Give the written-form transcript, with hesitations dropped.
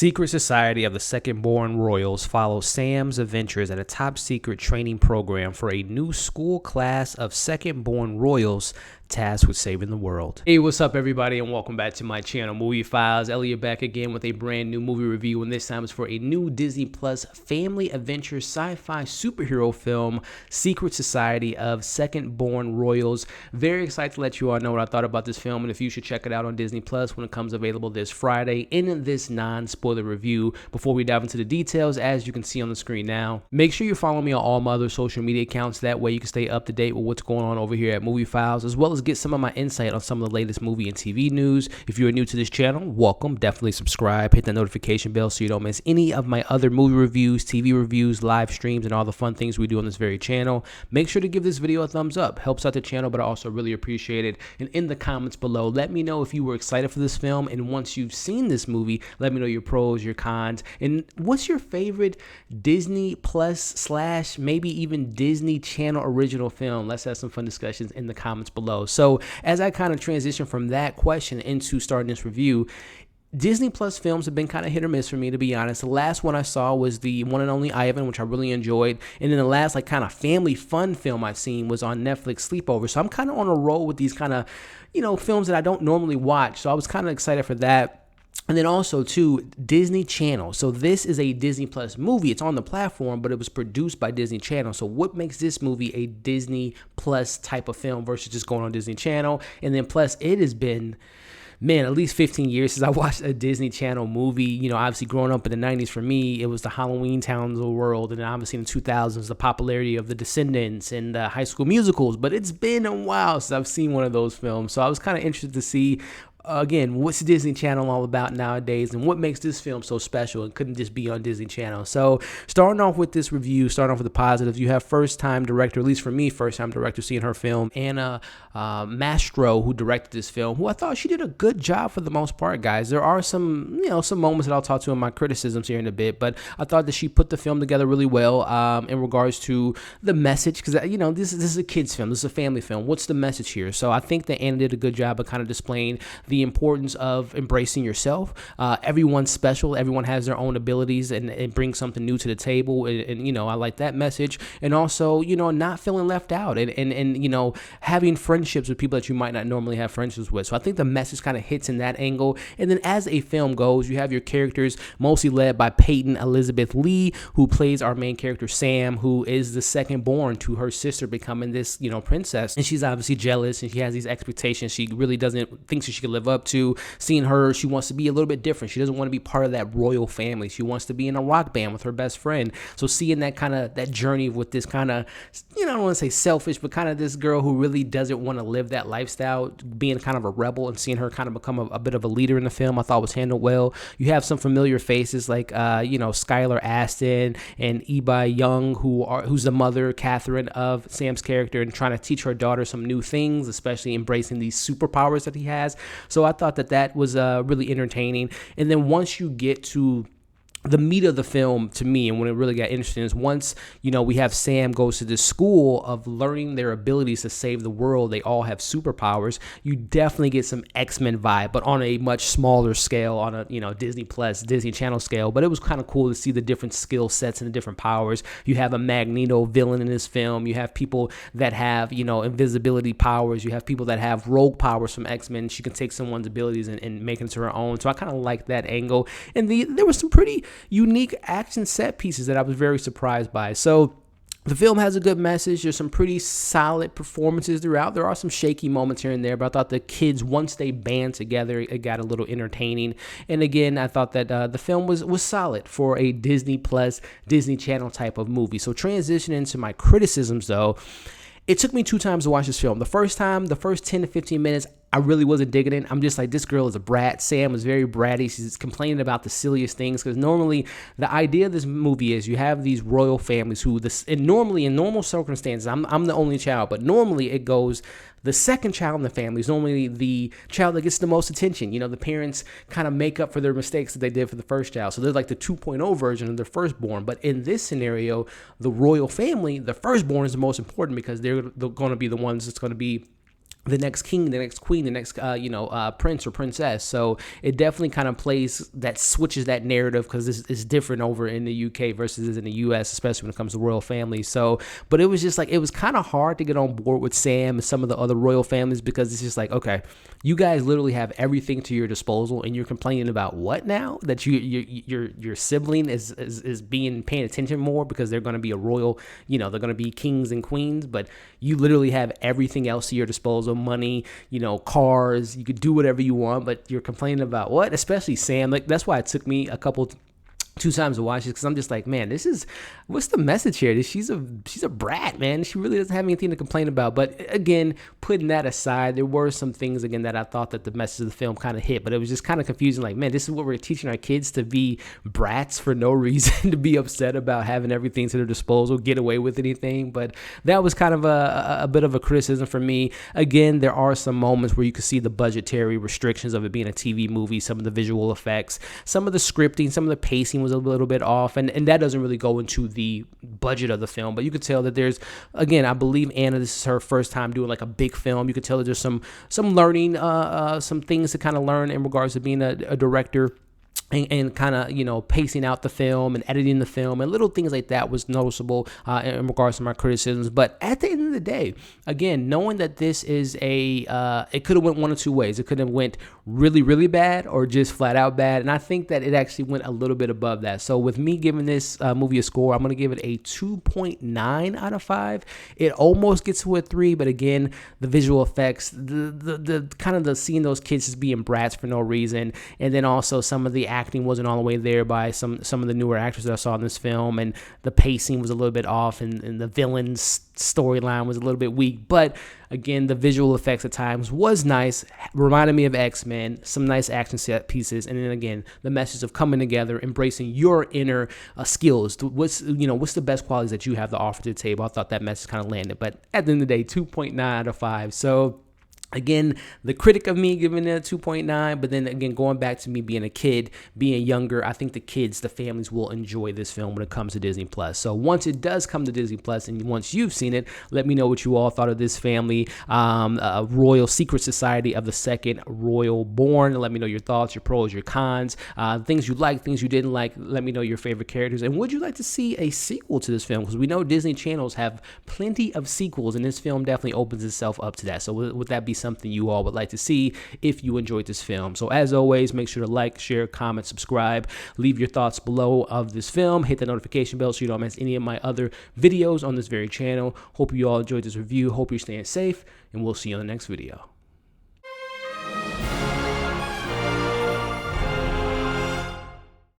secret society of the second-born royals follows Sam's adventures at a top-secret training program for a new school class of second-born royals tasked with saving the world. Hey, what's up, everybody, and welcome back to my channel, Movie Files. Elliot back again with a brand new movie review, and this time it's for a new Disney Plus family adventure sci-fi superhero film, Secret Society of Second-Born Royals. Very excited to let you all know what I thought about this film, and if you should check it out on Disney Plus when it comes available this Friday in this non-spoiler review. Before we dive into the details, as you can see on the screen now, make sure you follow me on all my other social media accounts. That way you can stay up to date with what's going on over here at Movie Files, as well as get some of my insight on some of the latest movie and TV news. If you're new to this channel, welcome. Definitely subscribe, hit the notification bell so you don't miss any of my other movie reviews, TV reviews, live streams, and all the fun things we do on this very channel. Make sure to give this video a thumbs up. Helps out the channel, but I also really appreciate it. And in the comments below, let me know if you were excited for this film, and once you've seen this movie, let me know your pros, your cons, and what's your favorite Disney Plus / maybe even Disney Channel original film. Let's have some fun discussions in the comments below. So as I kind of transition from that question into starting this review, Disney Plus films have been kind of hit or miss for me, to be honest. The last one I saw was the one and only Ivan, which I really enjoyed. And then the last kind of family fun film I've seen was on Netflix, Sleepover. So I'm kind of on a roll with these kind of, films that I don't normally watch. So I was kind of excited for that. And then also, too, Disney Channel. So this is a Disney Plus movie. It's on the platform, but it was produced by Disney Channel. So what makes this movie a Disney Plus type of film versus just going on Disney Channel? And then plus, it has been, man, at least 15 years since I watched a Disney Channel movie. Obviously growing up in the 90s for me, it was the Halloween Towns of the world. And then obviously in the 2000s, the popularity of the Descendants and the High School Musicals. But it's been a while since I've seen one of those films. So I was kind of interested to see, again, what's Disney Channel all about nowadays, and what makes this film so special and couldn't just be on Disney Channel. So starting off with this review, starting off with the positives, you have first-time director, at least for me, first-time director seeing her film, Anna Mastro, who directed this film, who I thought she did a good job for the most part, guys. There are some, some moments that I'll talk to in my criticisms here in a bit, but I thought that she put the film together really well in regards to the message, because, this is a kid's film. This is a family film. What's the message here? So I think that Anna did a good job of kind of displaying the importance of embracing yourself. Everyone's special. Everyone has their own abilities and bring something new to the table. And I like that message. And also, not feeling left out and having friendships with people that you might not normally have friendships with. So I think the message kind of hits in that angle. And then as a film goes, you have your characters mostly led by Peyton Elizabeth Lee, who plays our main character, Sam, who is the second born to her sister becoming this, princess. And she's obviously jealous and she has these expectations she really doesn't think she can live up to. Seeing her, she wants to be a little bit different. She doesn't want to be part of that royal family. She wants to be in a rock band with her best friend. So seeing that journey with this kind of, I don't want to say selfish, but kind of this girl who really doesn't want to live that lifestyle, being kind of a rebel, and seeing her kind of become a bit of a leader in the film, I thought was handled well. You have some familiar faces like, Skylar Astin and Élodie Yung, who's the mother, Catherine, of Sam's character, and trying to teach her daughter some new things, especially embracing these superpowers that he has. So I thought that was really entertaining. And then once you get to the meat of the film, to me, and when it really got interesting, is once, we have Sam goes to this school of learning their abilities to save the world. They all have superpowers. You definitely get some X-Men vibe, but on a much smaller scale, on a, Disney Plus, Disney Channel scale. But it was kind of cool to see the different skill sets and the different powers. You have a Magneto villain in this film. You have people that have, invisibility powers. You have people that have rogue powers from X-Men. She can take someone's abilities and make it to her own. So I kind of like that angle. And there was some pretty unique action set pieces that I was very surprised by. So the film has a good message. There's some pretty solid performances throughout. There are some shaky moments here and there, but I thought the kids, once they band together, it got a little entertaining. And again, I thought that the film was solid for a Disney Plus, Disney Channel type of movie. So transitioning to my criticisms, though, it took me 2 times to watch this film. The first time, the first 10 to 15 minutes, I really wasn't digging it. I'm just like, this girl is a brat. Sam was very bratty. She's complaining about the silliest things, because normally the idea of this movie is you have these royal families who, and normally in normal circumstances, I'm the only child, but normally it goes, the second child in the family is normally the child that gets the most attention. The parents kind of make up for their mistakes that they did for the first child. So they're like the 2.0 version of their firstborn. But in this scenario, the royal family, the firstborn is the most important, because they're going to be the ones that's going to be the next king, the next queen, the next, prince or princess. So it definitely kind of switches that narrative, because it's different over in the UK versus in the US, especially when it comes to royal families. So, but it was just like, it was kind of hard to get on board with Sam and some of the other royal families, because it's just like, okay, you guys literally have everything to your disposal, and you're complaining about what now? That your sibling is paying attention more because they're going to be a royal, they're going to be kings and queens, but you literally have everything else to your disposal. Money, cars, you could do whatever you want, but you're complaining about what? Especially Sam. Like, that's why it took me two times to watch it, because I'm just like, man, what's the message here? She's a brat, man. She really doesn't have anything to complain about. But again, putting that aside, there were some things again that I thought that the message of the film kind of hit, but it was just kind of confusing. Like, man, this is what we're teaching our kids, to be brats for no reason, to be upset about having everything to their disposal, get away with anything. But that was kind of a bit of a criticism for me. Again, there are some moments where you could see the budgetary restrictions of it being a TV movie, some of the visual effects, some of the scripting, some of the pacing was a little bit off, and that doesn't really go into the budget of the film, but you could tell that there's, again, I believe Anna, this is her first time doing like a big film. You could tell that there's some learning, some things to kind of learn in regards to being a director. And kind of, pacing out the film and editing the film, and little things like that was noticeable in regards to my criticisms. But at the end of the day, again, knowing that this is it could have went one of two ways. It could have went really, really bad, or just flat out bad. And I think that it actually went a little bit above that. So with me giving this movie a score, I'm going to give it a 2.9 out of 5. It almost gets to a 3, but again, the visual effects, the kind of the seeing those kids just being brats for no reason, and then also some of the acting wasn't all the way there by some of the newer actors that I saw in this film, and the pacing was a little bit off, and the villain's storyline was a little bit weak. But again, the visual effects at times was nice, reminded me of X-Men, some nice action set pieces, and then again, the message of coming together, embracing your inner skills. What's the best qualities that you have to offer to the table. I thought that message kind of landed. But at the end of the day, 2.9 out of 5. So again, the critic of me giving it a 2.9, but then again, going back to me being a kid, being younger, I think the families will enjoy this film when it comes to Disney Plus. So once it does come to Disney Plus, and once you've seen it, let me know what you all thought of this family, Royal Secret Society of the Second Royal Born. Let me know your thoughts, your pros, your cons, things you liked, things you didn't like. Let me know your favorite characters, and would you like to see a sequel to this film? Because we know Disney channels have plenty of sequels, and this film definitely opens itself up to that. So would that be something you all would like to see if you enjoyed this film? So as always, make sure to like, share, comment, subscribe, leave your thoughts below of this film, hit the notification bell so you don't miss any of my other videos on this very channel. Hope you all enjoyed this review. Hope you're staying safe, and we'll see you on the next video.